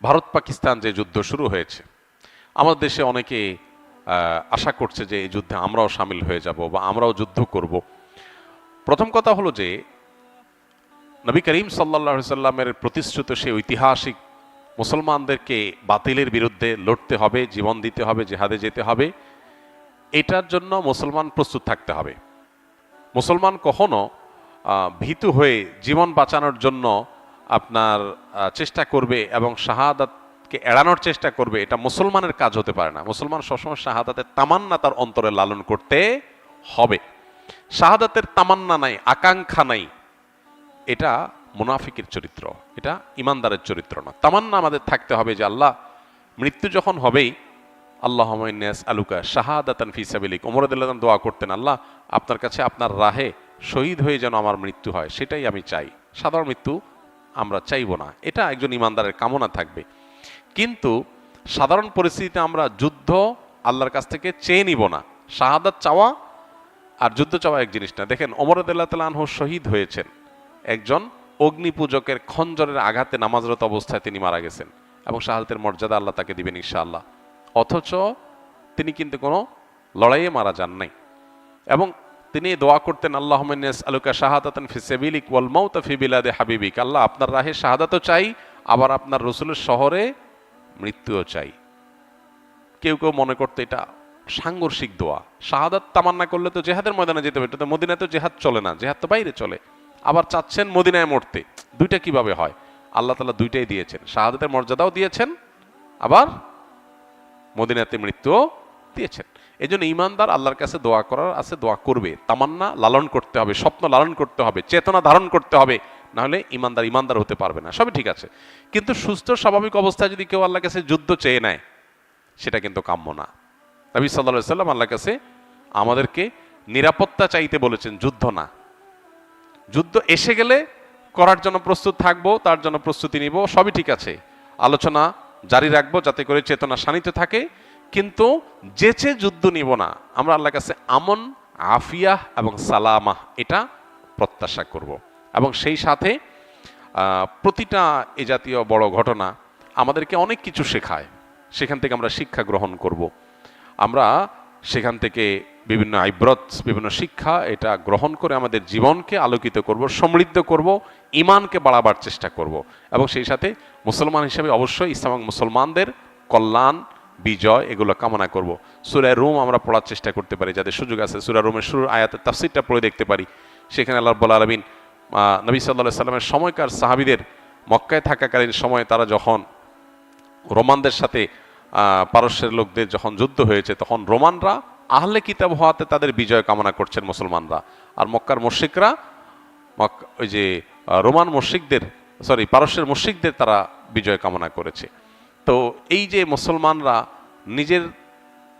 ভারত পাকিস্তান যে যুদ্ধ শুরু হয়েছে, আমাদের দেশে অনেকে আশা করছে যে এই যুদ্ধে আমরাও সামিল হয়ে যাব বা আমরাও যুদ্ধ করব। প্রথম কথা হলো যে নবী করিম সাল্লাল্লাহু আলাইহি সাল্লামের প্রতিশ্রুত সেই ঐতিহাসিক মুসলমানদেরকে বাতিলের বিরুদ্ধে লড়তে হবে, জীবন দিতে হবে, জিহাদে যেতে হবে, এটার জন্য মুসলমান প্রস্তুত থাকতে হবে। মুসলমান কখনো ভীতু হয়ে জীবন বাঁচানোর জন্য আপনার চেষ্টা করবে এবং শাহাদাতকে এড়ানোর চেষ্টা করবে, এটা মুসলমানের কাজ হতে পারে না। মুসলমান সবসময় শাহাদাতের তামান্না তার অন্তরে লালন করতে হবে। শাহাদাতের তামান্না নাই, আকাঙ্ক্ষা নাই, এটা মুনাফিকের চরিত্র, এটা ইমানদারের চরিত্র না। তামান্না আমাদের থাকতে হবে যে আল্লাহ, মৃত্যু যখন হবেই, আল্লাহুম্মা ইন্নী আসআলুকা শাহাদাতান ফি সাবিলিক, ওমর রাদিয়াল্লাহু আনহু দোয়া করতেন, আল্লাহ আপনার কাছে আপনার রাহে শহীদ হয়ে যেন আমার মৃত্যু হয়, সেটাই আমি চাই। সাধারণ মৃত্যু আমরা চাইব না, এটা একজন ইমানদারের কামনা থাকবে। কিন্তু সাধারণ পরিস্থিতিতে আমরা যুদ্ধ আল্লাহর কাছ থেকে চেয়ে নিব না। শাহাদাত চাওয়া আর যুদ্ধ চাওয়া এক জিনিস না। দেখেন ওমর রাদিয়াল্লাহু তাআলা আনহু শহীদ হয়েছেন, একজন অগ্নিপূজকের খঞ্জরের আঘাতে নামাজরত অবস্থায় তিনি মারা গেছেন, এবং শাহাদাতের মর্যাদা আল্লাহ তাকে দিবেন ইনশাআল্লাহ। অথচ তিনি কিন্তু কোনো লড়াইয়ে মারা যান নাই, এবং তিনি দোয়া করতেন, আল্লাহুম্মা ইন্নী আসআলুকা শাহাদাতান ফি সাবিলিক ওয়াল মাউতা ফি বিলাদি হাবিবিক, আল্লাহ আপনার রাহে শাহাদাতও চাই, আবার আপনার রাসূলের শহরে মৃত্যুও চাই। কেউ কেউ মনে করতে এটা সাংঘর্ষিক দোয়া। শাহাদাত তামান্না করলে তো জেহাদের ময়দানে যেতে হবে, এটা তো মদিনায় তো জেহাদ চলে না, জেহাদ তো বাইরে চলে। আবার চাচ্ছেন মদিনায় মরতে, দুইটা কিভাবে হয়? আল্লাহ তাআলা দুইটাই দিয়েছেন, শাহাদাতের মর্যাদাও দিয়েছেন, আবার মদিনাতে মৃত্যুও দিয়েছেন। এই জন্য ইমানদার আল্লাহর কাছে দোয়া করার আছে, দোয়া করবে, তামান্না লালন করতে হবে, স্বপ্ন লালন করতে হবে, চেতনা ধারণ করতে হবে, না হলে ইমানদার হতে পারবে না। সবই ঠিক আছে, কিন্তু সুস্থ স্বাভাবিক অবস্থায় যদি কেউ আল্লাহর কাছে যুদ্ধ চেয়ে নেয়, সেটা কিন্তু কাম্য না। নবী সাল্লাল্লাহু আলাইহি সাল্লাম আল্লাহর কাছে আমাদেরকে নিরাপত্তা চাইতে বলেছেন, যুদ্ধ না। যুদ্ধ এসে গেলে করার জন্য প্রস্তুত থাকবো, তার জন্য প্রস্তুতি নিব, সবই ঠিক আছে, আলোচনা জারি রাখবো যাতে করে চেতনা শানিত থাকে, কিন্তু যেচে যুদ্ধ নিব না। আমরা আল্লাহর কাছে আমন, আফিয়াহ এবং সালামাহ এটা প্রত্যাশা করব। এবং সেই সাথে প্রতিটা এ জাতীয় বড় ঘটনা আমাদেরকে অনেক কিছু শেখায়, সেখান থেকে আমরা শিক্ষা গ্রহণ করব। আমরা সেখান থেকে বিভিন্ন আইব্রত, বিভিন্ন শিক্ষা এটা গ্রহণ করে আমাদের জীবনকে আলোকিত করব, সমৃদ্ধ করব, ইমানকে বাড়াবার চেষ্টা করব, এবং সেই সাথে মুসলমান হিসেবে অবশ্যই ইসলাম এবং মুসলমানদের কল্যাণ, বিজয় এগুলো কামনা করব। সূরা রুম আমরা পড়ার চেষ্টা করতে পারি, যাদের সুযোগ আছে সূরা রুমের শুরুর আয়াতের তাফসীরটা পড়ে দেখতে পারি। সেখানে আল্লাহ রাব্বুল আলামিন নবী সাল্লাল্লাহু আলাইহি সাল্লামের সময়কার সাহাবীদের মক্কায় থাকাকালীন সময়ে তারা যখন রোমানদের সাথে পারস্যের লোকদের যখন যুদ্ধ হয়েছে, তখন রোমানরা আহলে কিতাব হওয়াতে তাদের বিজয় কামনা করছেন মুসলমানরা, আর মক্কার মুশরিকরা ওই যে রোমান মুশরিকদের, পারস্যের মুশরিকদের তারা বিজয় কামনা করেছে। তো এই যে মুসলমানরা নিজের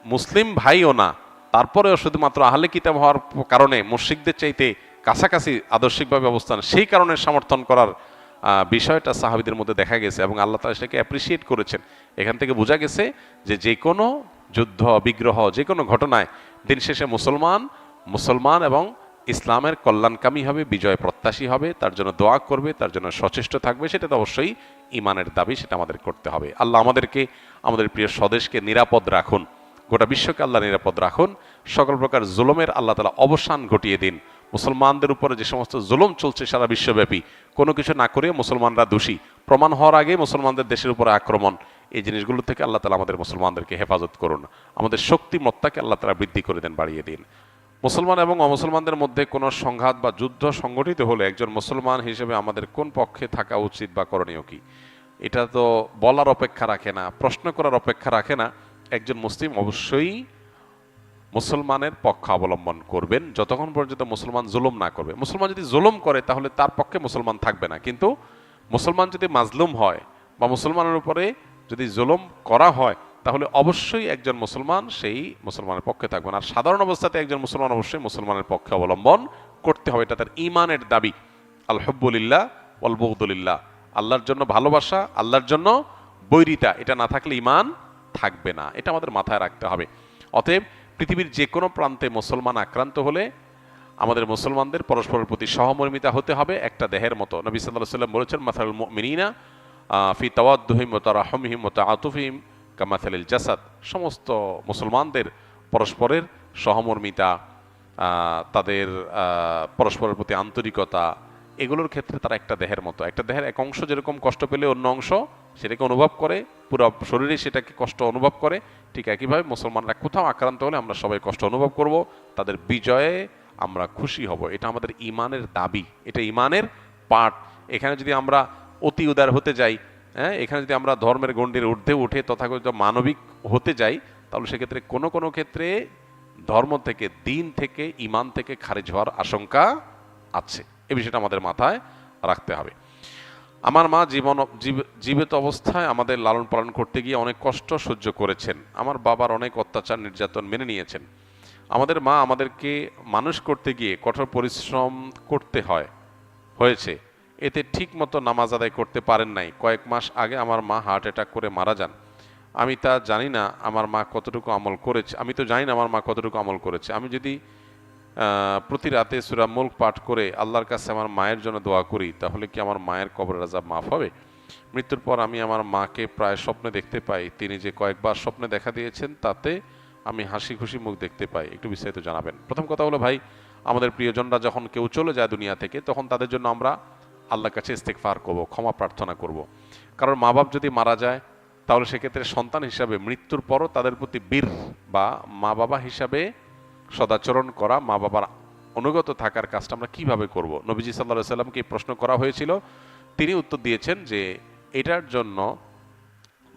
মুসলিম ভাইও না, তারপরেও শুধুমাত্র আহলে কিতাব হওয়ার কারণে মুশরিকদের চাইতে কাছাকাছি আদর্শিকভাবে অবস্থান, সেই কারণে সমর্থন করার বিষয়টা সাহাবীদের মধ্যে দেখা গেছে, এবং আল্লাহ তাআলা সেটাকে অ্যাপ্রিসিয়েট করেছেন। এখান থেকে বোঝা গেছে যে কোনো যুদ্ধ বিগ্রহ, যে কোনো ঘটনায় দিন শেষে মুসলমান এবং ইসলামের কল্যাণকামী হবে, বিজয় প্রত্যাশী হবে, তার জন্য দোয়া করবে, তার জন্য সচেষ্ট থাকবে, সেটা তো অবশ্যই ইমানের দাবি, সেটা আমাদের করতে হবে। আল্লাহ আমাদেরকে, আমাদের প্রিয় স্বদেশকে নিরাপদ রাখুন, গোটা বিশ্বকে আল্লাহ নিরাপদ রাখুন, সকল প্রকার জুলুমের আল্লাহ তাআলা অবসান ঘটিয়ে দিন। মুসলমানদের উপরে যে সমস্ত জুলুম চলছে সারা বিশ্বব্যাপী, কোনো কিছু না করে মুসলমানরা দোষী প্রমাণ হওয়ার আগে মুসলমানদের দেশের উপরে আক্রমণ, এই জিনিসগুলো থেকে আল্লাহ তাআলা আমাদের মুসলমানদেরকে হেফাজত করুন। আমাদের শক্তিমত্তাকে আল্লাহ তাআলা বৃদ্ধি করে দেন, বাড়িয়ে দিন। মুসলমান এবং অমুসলমানদের মধ্যে কোনো সংঘাত বা যুদ্ধ সংগঠিত হলে একজন মুসলমান হিসেবে আমাদের কোন পক্ষে থাকা উচিত বা করণীয় কি, এটা তো বলার অপেক্ষা রাখে না, প্রশ্ন করার অপেক্ষা রাখে না। একজন মুসলিম অবশ্যই মুসলমানের পক্ষ অবলম্বন করবেন যতক্ষণ পর্যন্ত মুসলমান জুলুম না করবে। মুসলমান যদি জুলুম করে তাহলে তার পক্ষে মুসলমান থাকবে না, কিন্তু মুসলমান যদি মাজলুম হয় বা মুসলমানের উপরে যদি জুলুম করা হয়, তাহলে অবশ্যই একজন মুসলমান সেই মুসলমানের পক্ষে থাকবেন। আর সাধারণ অবস্থাতে একজন মুসলমান অবশ্যই মুসলমানের পক্ষে অবলম্বন করতে হবে, এটা তার ঈমানের দাবি। আল হুব্বুলিল্লাহ ওয়াল বুগদুলিল্লাহ, আল্লাহর জন্য ভালোবাসা, আল্লাহর জন্য বৈরিতা, এটা না থাকলে ঈমান থাকবে না, এটা আমাদের মাথায় রাখতে হবে। অতএব পৃথিবীর যে কোনো প্রান্তে মুসলমান আক্রান্ত হলে আমাদের মুসলমানদের পরস্পরের প্রতি সহমর্মিতা হতে হবে, একটা দেহের মতো। নবী সাল্লাল্লাহু আলাইহি ওয়াসাল্লাম বলেছেন, মাসালুল মুমিনিনা ফি তাওয়াদ্দুহিম ওয়া তারাহুমিহিম ওয়া তাআতুফিহিম কামাসালিল জাসাদ, সমস্ত মুসলমানদের পরস্পরের সহমর্মিতা, তাদের পরস্পরের প্রতি আন্তরিকতা, এগুলোর ক্ষেত্রে তারা একটা দেহের মতো। একটা দেহের এক অংশ যেরকম কষ্ট পেলে অন্য অংশ সেটাকে অনুভব করে, পুরো শরীরে সেটাকে কষ্ট অনুভব করে, ঠিক একইভাবে মুসলমানরা কোথাও আক্রান্ত হলে আমরা সবাই কষ্ট অনুভব করব, তাদের বিজয়ে আমরা খুশি হব। এটা আমাদের ইমানের দাবি, এটা ইমানের পাঠ। এখানে যদি আমরা অতি উদার হতে যাই, হ্যাঁ, এখানে যদি আমরা ধর্মের গণ্ডির ঊর্ধ্বে উঠে তথাকথিত মানবিক হতে যাই, তাহলে সেক্ষেত্রে কোনো কোনো ক্ষেত্রে ধর্ম থেকে, দিন থেকে, ইমান থেকে খারিজ হওয়ার আশঙ্কা আছে। এই বিষয়টা আমাদের মাথায় রাখতে হবে। আমার মা জীবিত অবস্থায় আমাদের লালন পালন করতে গিয়ে অনেক কষ্ট সহ্য করেছেন। আমার বাবার অনেক অত্যাচার নির্যাতন মেনে নিয়েছেন। আমাদের মা আমাদেরকে মানুষ করতে গিয়ে কঠোর পরিশ্রম করতে হয়েছে, এতে ঠিক মতো নামাজ আদায় করতে পারেন নাই। কয়েক মাস আগে আমার মা হার্ট অ্যাটাক করে মারা যান। আমি তো জানি না আমার মা কতটুকু আমল করেছে। আমি যদি প্রতি রাতে সূরা মুলক পাঠ করে আল্লাহর কাছে আমার মায়ের জন্য দোয়া করি, তাহলে কি আমার মায়ের কবরের আযাব মাফ হবে? মৃত্যুর পর আমি আমার মাকে প্রায় স্বপ্নে দেখতে পাই। তিনি যে কয়েকবার স্বপ্নে দেখা দিয়েছেন, তাতে আমি হাসি খুশি মুখ দেখতে পাই। একটু বিস্তারিত জানাবেন। প্রথম কথা হলো ভাই, আমাদের প্রিয়জনরা যখন কেউ চলে যায় দুনিয়া থেকে, তখন তাদের জন্য আমরা আল্লাহর কাছে ইস্তেগফার করব, ক্ষমা প্রার্থনা করব। কারণ মা বাপ যদি মারা যায়, তাহলে সেক্ষেত্রে সন্তান হিসাবে মৃত্যুর পরও তাদের প্রতি বীর বা মা বাবা হিসাবে সদাচরণ করা, মা বাবার অনুগত থাকার কাজটা আমরা কিভাবে করব? নবীজি সাল্লাল্লাহু আলাইহি সাল্লামকে প্রশ্ন করা হয়েছিল, তিনি উত্তর দিয়েছেন যে এটার জন্য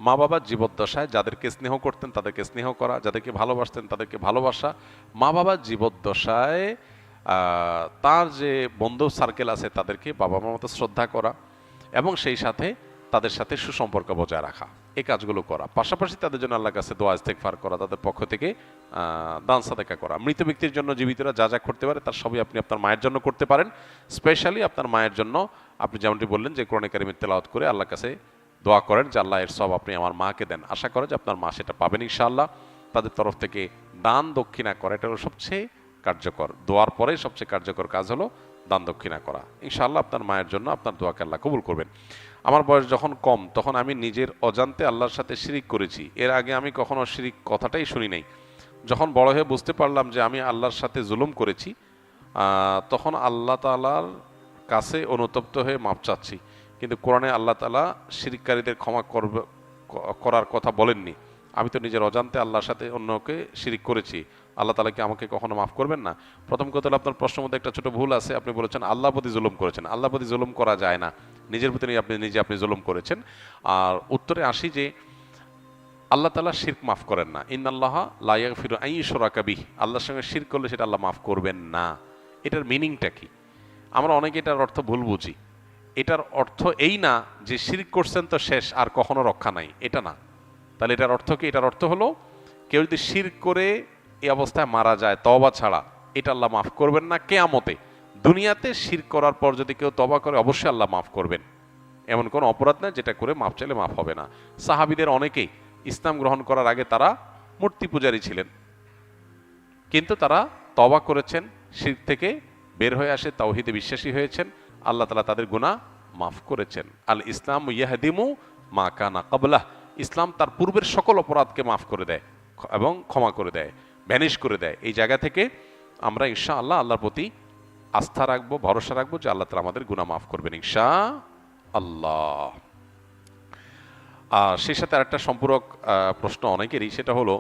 মা বাবার জীবদ্দশায় যাদেরকে স্নেহ করতেন তাদেরকে স্নেহ করা, যাদেরকে ভালোবাসতেন তাদেরকে ভালোবাসা, মা বাবার জীবদ্দশায় তার যে বন্ধু সার্কেল আছে তাদেরকে বাবা মার মতো শ্রদ্ধা করা এবং সেই সাথে তাদের সাথে সুসম্পর্ক বজায় রাখা, এই কাজগুলো করা। পাশাপাশি তাদের জন্য আল্লাহর কাছে দোয়া ইস্তেগফার করা, তাদের পক্ষ থেকে দান সাদাকা করা। মৃত ব্যক্তির জন্য জীবিতরা যা যা করতে পারে তার সবই আপনি আপনার মায়ের জন্য করতে পারেন। স্পেশালি আপনার মায়ের জন্য আপনি যেমনটি বললেন যে কোরআনে কারিমের তেলাওয়াত করে আল্লাহর কাছে দোয়া করেন যে আল্লাহ এর সব আপনি আমার মাকে দেন। আশা করে যে আপনার মা সেটা পাবেন ইনশাআল্লাহ। তাদের তরফ থেকে দান দক্ষিণা করা, এটা হলো সবচেয়ে কার্যকর। দোয়ার পরে সবচেয়ে কার্যকর কাজ হলো দান দক্ষিণা করা। ইনশাআল্লাহ আপনার মায়ের জন্য আপনার দোয়াকে আল্লাহ কবুল করবেন। আমার বয়স যখন কম, তখন আমি নিজের অজান্তে আল্লাহর সাথে শিরিক করেছি। এর আগে আমি কখনো শিরিক কথাটাই শুনি নাই। যখন বড় হয়ে বুঝতে পারলাম যে আমি আল্লাহর সাথে জুলুম করেছি, তখন আল্লাহ তাআলার কাছে অনুতপ্ত হয়ে মাপ চাচ্ছি। কিন্তু কোরআনে আল্লাহ তাআলা শিরিককারীদের ক্ষমা করার কথা বলেননি। আমি তো নিজের অজান্তে আল্লাহর সাথে অন্যকে শিরিক করেছি, আল্লাহ তাআলা কি আমাকে কখনো মাফ করবেন না? প্রথম কথা হলো আপনার প্রশ্নের মধ্যে একটা ছোট ভুল আছে। আপনি বলেছেন আল্লাহর প্রতি জুলুম করেছেন। আল্লাহর প্রতি জুলুম করা যায় না, নিজের প্রতি আপনি জুলুম করেছেন। আর উত্তরে আসি যে আল্লাহ তাআলা শিরক মাফ করেন না। ইন্নাল্লাহা লা ইয়াগফিরু আন ইউশরাকা বিহি, আল্লাহর সঙ্গে শিরক করলে সেটা আল্লাহ মাফ করবেন না। এটার মিনিংটা কি? আমরা অনেকে এটার অর্থ ভুল বুঝি। এটার অর্থ এই না যে শিরক করছেন তো শেষ, আর কখনো রক্ষা নাই, এটা না। তাহলে এটার অর্থ কি? এটার অর্থ হলো কেউ যদি শিরক করে এই অবস্থায় মারা যায় তওবা ছাড়া, এটা আল্লাহ মাফ করবেন না কিয়ামতে। দুনিয়াতে শিরক করার পর যদি কেউ তওবা করে, অবশ্যই আল্লাহ মাফ করবেন। এমন কোনো অপরাধ না যেটা করে মাফ চাইলে মাফ হবে না। সাহাবীদের অনেকেই ইসলাম গ্রহণ করার আগে তারা মূর্তি পূজারী ছিলেন, কিন্তু তারা তওবা করেছেন, শিরক থেকে বের হয়ে আসে তাওহীদে বিশ্বাসী হয়েছেন, আল্লাহ তাআলা তাদের গুনাহ মাফ করেছেন। আল ইসলাম ইয়াহদিমু মা কানা ক্বাবলাহ, ইসলাম তার পূর্বের সকল অপরাধকে মাফ করে দেয় এবং ক্ষমা করে দেয়, ভ্যানিশ করে দেয়। এই জায়গা থেকে আমরা ইনশাআল্লাহ আল্লাহর প্রতি আস্থা রাখবো, ভরসা রাখবো যে আল্লাহ তাআলা আমাদের গুনাহ মাফ করবেন ইনশাআল্লাহ। সেই সাথে আরেকটা সম্পূরক প্রশ্ন অনেকেরই, সেটা হলো